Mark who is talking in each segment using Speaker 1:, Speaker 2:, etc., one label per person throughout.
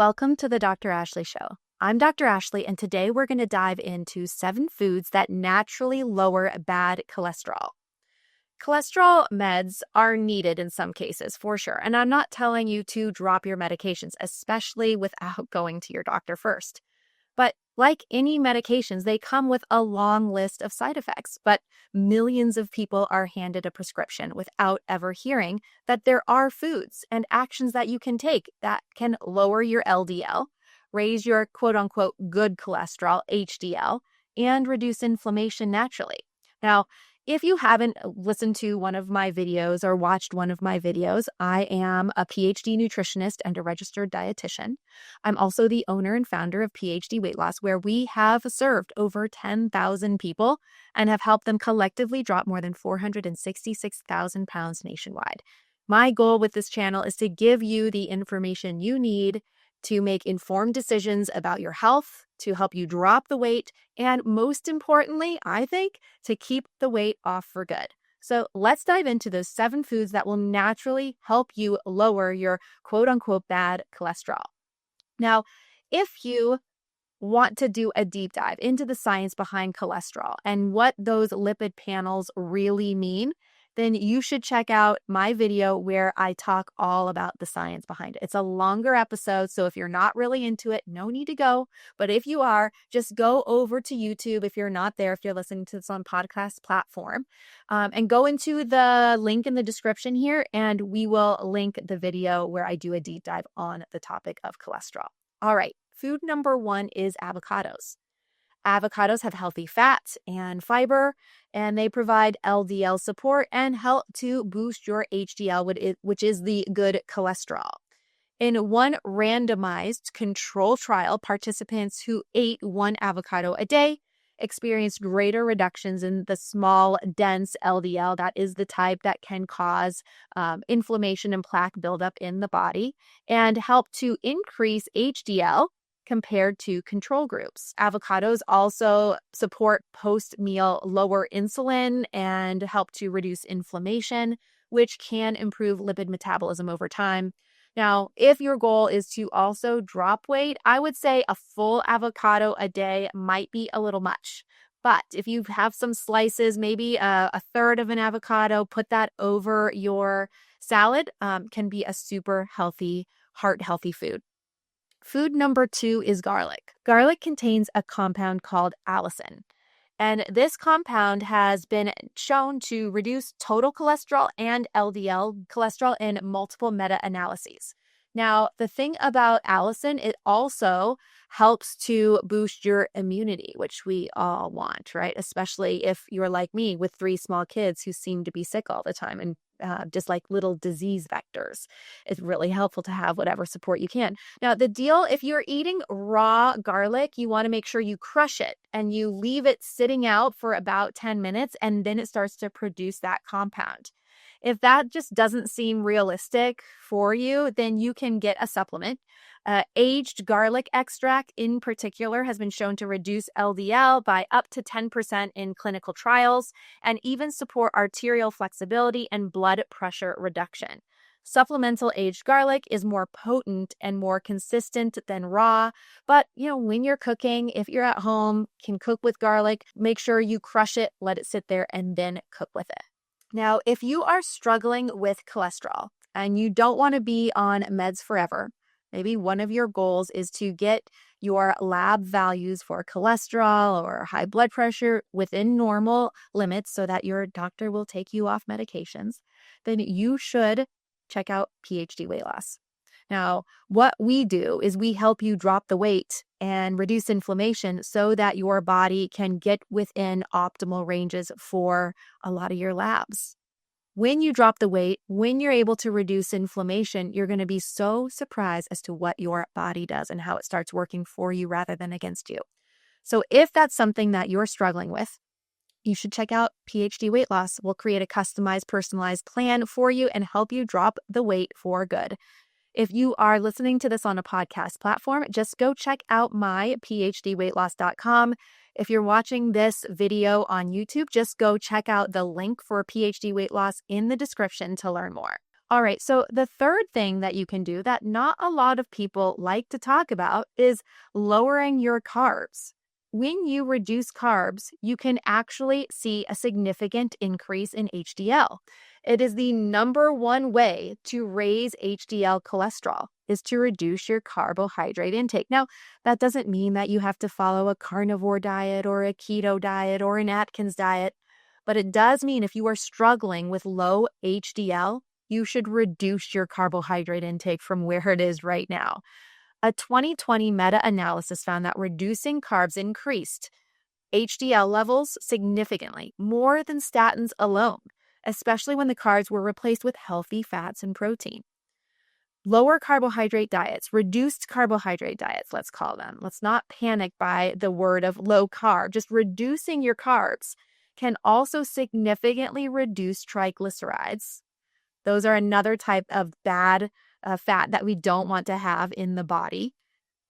Speaker 1: Welcome to the Dr. Ashley Show. I'm Dr. Ashley, and today we're going to dive into 7 foods that naturally lower bad cholesterol. Cholesterol meds are needed in some cases, for sure, and I'm not telling you to drop your medications, especially without going to your doctor first. But like any medications, they come with a long list of side effects, but millions of people are handed a prescription without ever hearing that there are foods and actions that you can take that can lower your LDL, raise your quote-unquote good cholesterol, HDL, and reduce inflammation naturally. Now, if you haven't listened to one of my videos or watched one of my videos, I am a PhD nutritionist and a registered dietitian. I'm also the owner and founder of PhD Weight Loss, where we have served over 10,000 people and have helped them collectively drop more than 466,000 pounds nationwide. My goal with this channel is to give you the information you need to make informed decisions about your health, to help you drop the weight, and most importantly, I think, to keep the weight off for good. So let's dive into those 7 foods that will naturally help you lower your quote-unquote bad cholesterol. Now, if you want to do a deep dive into the science behind cholesterol and what those lipid panels really mean, then you should check out my video where I talk all about the science behind it. It's a longer episode, so if you're not really into it, no need to go. But if you are, just go over to YouTube if you're not there, if you're listening to this on podcast platform, and go into the link in the description here, and we will link the video where I do a deep dive on the topic of cholesterol. All right, food number 1 is avocados. Avocados have healthy fats and fiber, and they provide LDL support and help to boost your HDL, which is the good cholesterol. In one randomized control trial, participants who ate 1 avocado a day experienced greater reductions in the small, dense LDL. That is the type that can cause inflammation and plaque buildup in the body, and help to increase HDL compared to control groups. Avocados also support post-meal lower insulin and help to reduce inflammation, which can improve lipid metabolism over time. Now, if your goal is to also drop weight, I would say a full avocado a day might be a little much. But if you have some slices, maybe a third of an avocado, put that over your salad, can be a super healthy, heart-healthy food. Food number 2 is garlic. Garlic contains a compound called allicin, and this compound has been shown to reduce total cholesterol and LDL cholesterol in multiple meta-analyses. Now, the thing about allicin, it also helps to boost your immunity, which we all want, right? Especially if you're like me with 3 small kids who seem to be sick all the time and just like little disease vectors. It's really helpful to have whatever support you can. Now, the deal, if you're eating raw garlic, you want to make sure you crush it and you leave it sitting out for about 10 minutes, and then it starts to produce that compound. If that just doesn't seem realistic for you, then you can get a supplement. Aged garlic extract in particular has been shown to reduce LDL by up to 10% in clinical trials and even support arterial flexibility and blood pressure reduction. Supplemental aged garlic is more potent and more consistent than raw, but when you're cooking, if you're at home, can cook with garlic, make sure you crush it, let it sit there, and then cook with it. Now, if you are struggling with cholesterol and you don't want to be on meds forever, maybe one of your goals is to get your lab values for cholesterol or high blood pressure within normal limits so that your doctor will take you off medications, then you should check out PhD Weight Loss. Now, what we do is we help you drop the weight and reduce inflammation so that your body can get within optimal ranges for a lot of your labs. When you drop the weight, when you're able to reduce inflammation, you're going to be so surprised as to what your body does and how it starts working for you rather than against you. So if that's something that you're struggling with, you should check out PhD Weight Loss. We'll create a customized, personalized plan for you and help you drop the weight for good. If you are listening to this on a podcast platform, just go check out my phdweightloss.com. If you're watching this video on YouTube, just go check out the link for PhD Weight Loss in the description to learn more. All right, so the third thing that you can do that not a lot of people like to talk about is lowering your carbs. When you reduce carbs, you can actually see a significant increase in HDL. It is the number one way to raise HDL cholesterol is to reduce your carbohydrate intake. Now, that doesn't mean that you have to follow a carnivore diet or a keto diet or an Atkins diet, but it does mean if you are struggling with low HDL, you should reduce your carbohydrate intake from where it is right now. A 2020 meta-analysis found that reducing carbs increased HDL levels significantly, more than statins alone, especially when the carbs were replaced with healthy fats and protein. Lower carbohydrate diets, reduced carbohydrate diets, let's call them. Let's not panic by the word of low carb. Just reducing your carbs can also significantly reduce triglycerides. Those are another type of bad fat that we don't want to have in the body.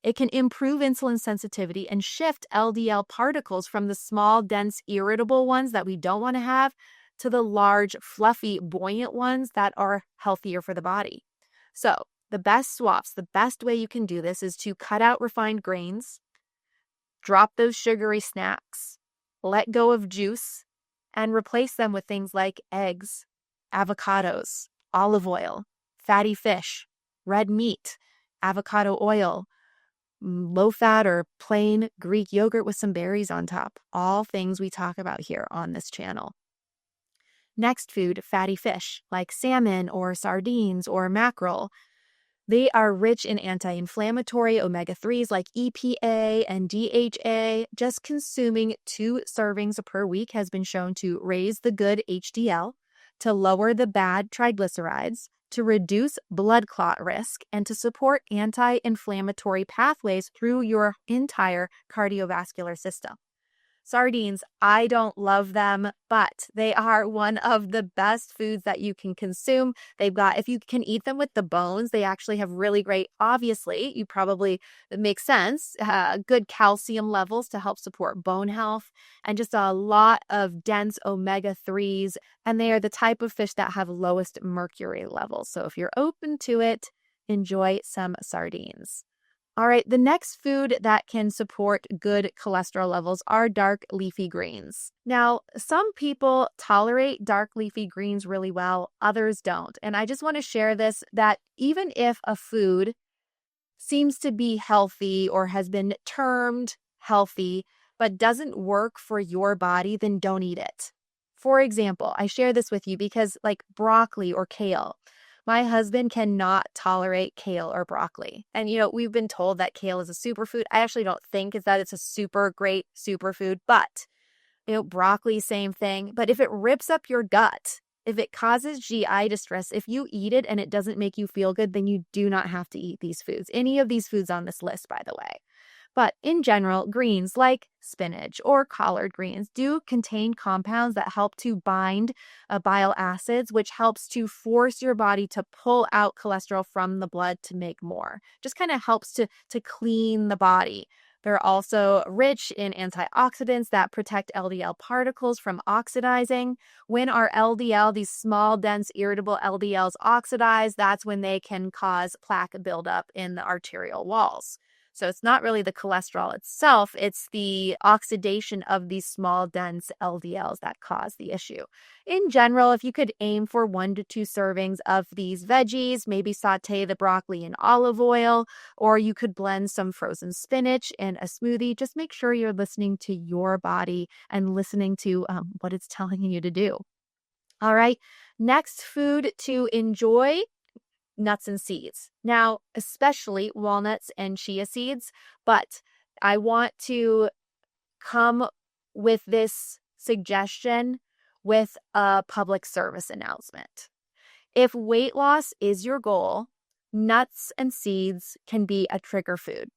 Speaker 1: It can improve insulin sensitivity and shift LDL particles from the small, dense, irritable ones that we don't want to have to the large, fluffy, buoyant ones that are healthier for the body. So the best swaps, the best way you can do this is to cut out refined grains, drop those sugary snacks, let go of juice, and replace them with things like eggs, avocados, olive oil, fatty fish, red meat, avocado oil, low fat or plain Greek yogurt with some berries on top. All things we talk about here on this channel. Next food, fatty fish like salmon or sardines or mackerel. They are rich in anti-inflammatory omega-3s like EPA and DHA. Just consuming 2 servings per week has been shown to raise the good HDL, to lower the bad triglycerides, to reduce blood clot risk, and to support anti-inflammatory pathways through your entire cardiovascular system. Sardines, I don't love them, but they are one of the best foods that you can consume. They've got, if you can eat them with the bones, they actually have really great, obviously, it makes sense, good calcium levels to help support bone health, and just a lot of dense omega-3s. And they are the type of fish that have lowest mercury levels. So if you're open to it, enjoy some sardines. All right, the next food that can support good cholesterol levels are dark leafy greens. Now, some people tolerate dark leafy greens really well, others don't. And I just want to share this, that even if a food seems to be healthy or has been termed healthy, but doesn't work for your body, then don't eat it. For example, I share this with you because like broccoli or kale, my husband cannot tolerate kale or broccoli. And, we've been told that kale is a superfood. I actually don't think it's a super great superfood, but, broccoli, same thing. But if it rips up your gut, if it causes GI distress, if you eat it and it doesn't make you feel good, then you do not have to eat these foods. Any of these foods on this list, by the way. But in general, greens like spinach or collard greens do contain compounds that help to bind bile acids, which helps to force your body to pull out cholesterol from the blood to make more. Just kind of helps to clean the body. They're also rich in antioxidants that protect LDL particles from oxidizing. When our LDL, these small, dense, irritable LDLs oxidize, that's when they can cause plaque buildup in the arterial walls. So it's not really the cholesterol itself, it's the oxidation of these small, dense LDLs that cause the issue. In general, if you could aim for 1 to 2 servings of these veggies, maybe saute the broccoli in olive oil, or you could blend some frozen spinach in a smoothie. Just make sure you're listening to your body and listening to what it's telling you to do. All right, next food to enjoy, nuts and seeds. Now, especially walnuts and chia seeds, but I want to come with this suggestion with a public service announcement. If weight loss is your goal, nuts and seeds can be a trigger food.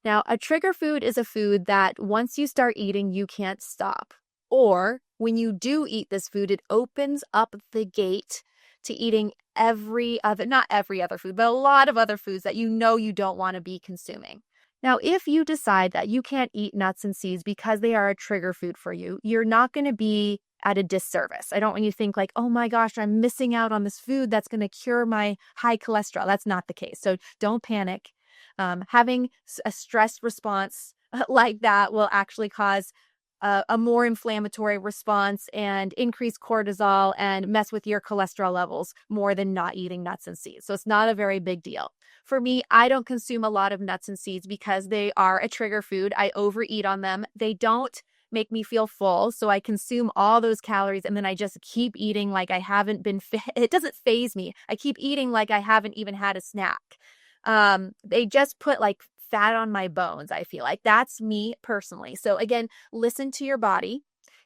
Speaker 1: Now, a trigger food is a food that once you start eating, you can't stop. Or when you do eat this food, it opens up the gate to eating not every other food, but a lot of other foods that you don't want to be consuming. Now, if you decide that you can't eat nuts and seeds because they are a trigger food for you, you're not going to be at a disservice. I don't want you to think like, oh my gosh, I'm missing out on this food that's going to cure my high cholesterol. That's not the case. So don't panic. Having a stress response like that will actually cause a more inflammatory response and increase cortisol and mess with your cholesterol levels more than not eating nuts and seeds. So it's not a very big deal. For me, I don't consume a lot of nuts and seeds because they are a trigger food. I overeat on them. They don't make me feel full. So I consume all those calories and then I just keep eating like I haven't been, it doesn't faze me. I keep eating like I haven't even had a snack. They just put like fat on my bones, I feel like. That's me personally. So again, listen to your body.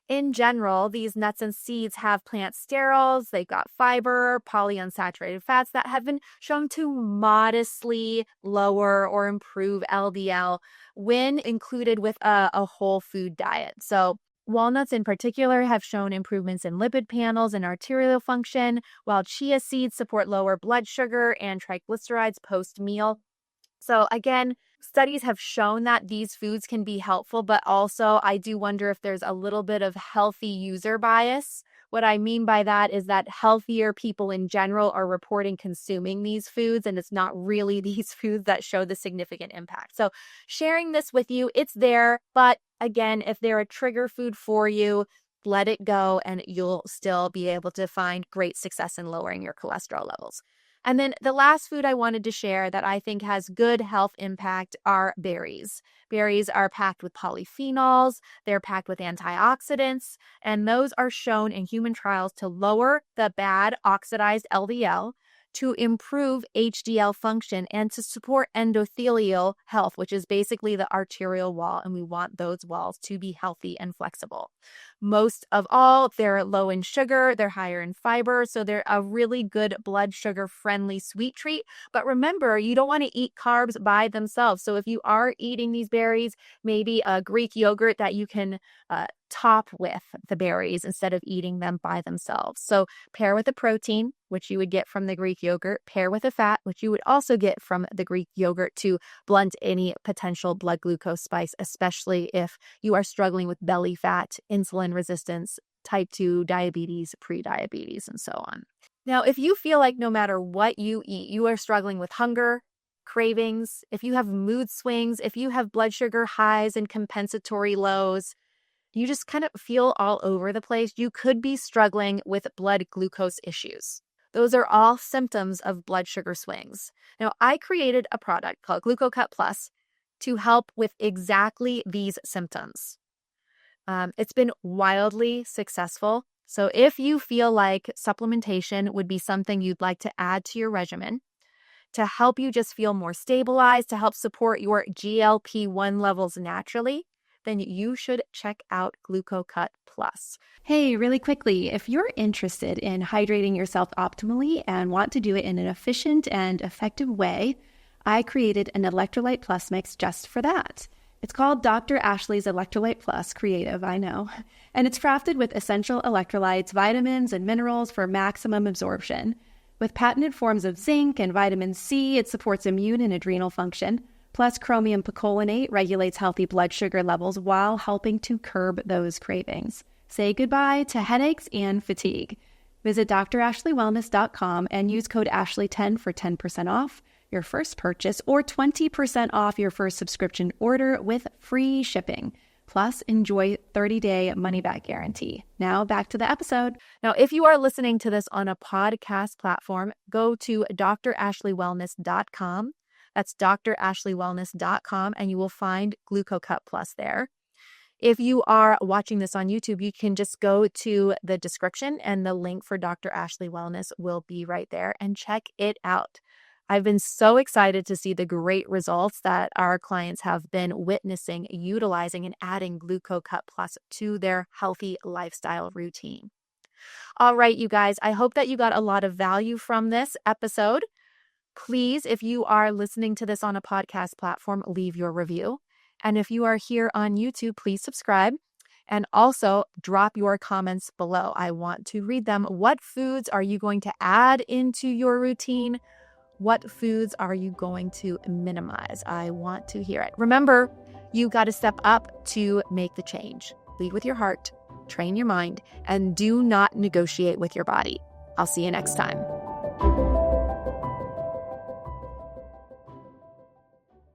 Speaker 1: In general, these nuts and seeds have plant sterols, they've got fiber, polyunsaturated fats that have been shown to modestly lower or improve LDL when included with a whole food diet. So walnuts in particular have shown improvements in lipid panels and arterial function, while chia seeds support lower blood sugar and triglycerides post-meal. So again, studies have shown that these foods can be helpful, but also I do wonder if there's a little bit of healthy user bias. What I mean by that is that healthier people in general are reporting consuming these foods, and it's not really these foods that show the significant impact. So sharing this with you, it's there, but again, if they're a trigger food for you, let it go and you'll still be able to find great success in lowering your cholesterol levels. And then the last food I wanted to share that I think has good health impact are berries. Berries are packed with polyphenols, they're packed with antioxidants, and those are shown in human trials to lower the bad oxidized LDL, to improve HDL function, and to support endothelial health, which is basically the arterial wall, and we want those walls to be healthy and flexible. Most of all, they're low in sugar, they're higher in fiber, so they're a really good blood sugar friendly sweet treat. But remember, you don't want to eat carbs by themselves. So if you are eating these berries, maybe a Greek yogurt that you can top with the berries instead of eating them by themselves. So pair with a protein, which you would get from the Greek yogurt, pair with a fat, which you would also get from the Greek yogurt to blunt any potential blood glucose spikes, especially if you are struggling with belly fat, insulin resistance, type 2 diabetes, pre-diabetes, and so on. Now, if you feel like no matter what you eat, you are struggling with hunger, cravings, if you have mood swings, if you have blood sugar highs and compensatory lows, you just kind of feel all over the place, you could be struggling with blood glucose issues. Those are all symptoms of blood sugar swings. Now, I created a product called Glucco Cut Plus to help with exactly these symptoms. It's been wildly successful. So if you feel like supplementation would be something you'd like to add to your regimen to help you just feel more stabilized, to help support your GLP-1 levels naturally, then you should check out Glucco Cut Plus.
Speaker 2: Hey, really quickly, if you're interested in hydrating yourself optimally and want to do it in an efficient and effective way, I created an Electrolyte Plus mix just for that. It's called Dr. Ashley's Electrolyte Plus, creative, I know. And it's crafted with essential electrolytes, vitamins, and minerals for maximum absorption. With patented forms of zinc and vitamin C, it supports immune and adrenal function. Plus, chromium picolinate regulates healthy blood sugar levels while helping to curb those cravings. Say goodbye to headaches and fatigue. Visit drashleywellness.com and use code Ashley10 for 10% off your first purchase or 20% off your first subscription order with free shipping. Plus, enjoy 30-day money-back guarantee. Now, back to the episode.
Speaker 1: Now, if you are listening to this on a podcast platform, go to dr.ashley.wellness.com. That's dr.ashley.wellness.com, and you will find Glucco Cut Plus there. If you are watching this on YouTube, you can just go to the description and the link for Dr. Ashley Wellness will be right there, and check it out. I've been so excited to see the great results that our clients have been witnessing, utilizing, and adding Glucco Cut Plus to their healthy lifestyle routine. All right, you guys, I hope that you got a lot of value from this episode. Please, if you are listening to this on a podcast platform, leave your review. And if you are here on YouTube, please subscribe. And also drop your comments below. I want to read them. What foods are you going to add into your routine? What foods are you going to minimize? I want to hear it. Remember, you got to step up to make the change. Lead with your heart. train your mind, and do not negotiate with your body. I'll see you next time.